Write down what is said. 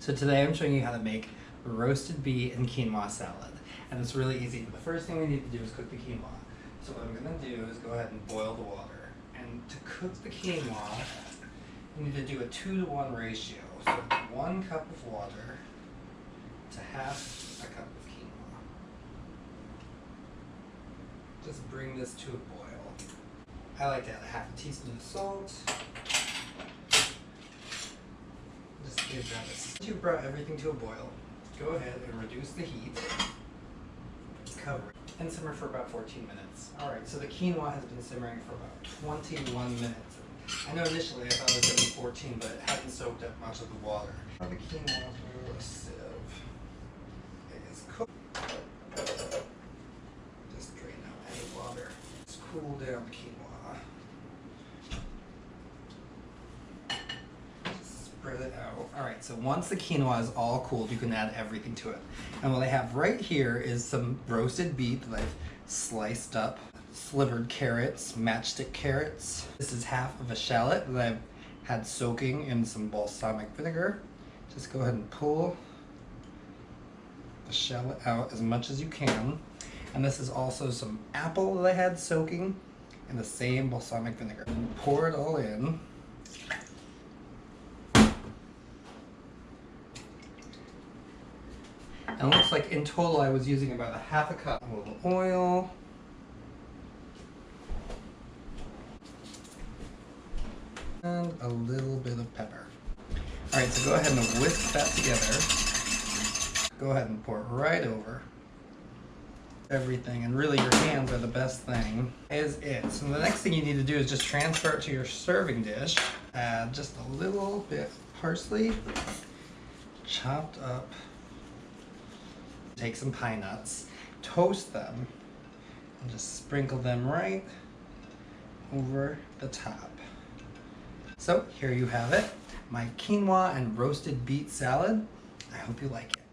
So today I'm showing you how to make roasted beet and quinoa salad. And it's really easy. The first thing we need to do is cook the quinoa. So what I'm going to do is go ahead and boil the water. And to cook the quinoa, you need to do a 2-to-1 ratio. So 1 cup of water to half a cup of quinoa. Just bring this to a boil. I like to add a half a teaspoon of salt. Just give that a... Once you've brought everything to a boil, go ahead and reduce the heat, cover it, and simmer for about 14 minutes. Alright, so the quinoa has been simmering for about 21 minutes. I know initially I thought it was going to be 14, but it hadn't soaked up much of the water. Now the quinoa through a sieve. It is cooked. Just drain out any water. Just cool down the quinoa. Spread it out. Alright, so once the quinoa is all cooled, you can add everything to it. And what I have right here is some roasted beet that I've sliced up, slivered carrots, matchstick carrots. This is half of a shallot that I've had soaking in some balsamic vinegar. Just go ahead and pull the shallot out as much as you can. And this is also some apple that I had soaking in the same balsamic vinegar. And pour it all in. And it looks like in total I was using about a half a cup. A little oil. And a little bit of pepper. Alright, so go ahead and whisk that together. Go ahead and pour it right over everything. And really your hands are the best thing. Is it. So the next thing you need to do is just transfer it to your serving dish. Add just a little bit of parsley, chopped up. Take some pine nuts, toast them, and just sprinkle them right over the top. So here you have it, my quinoa and roasted beet salad. I hope you like it.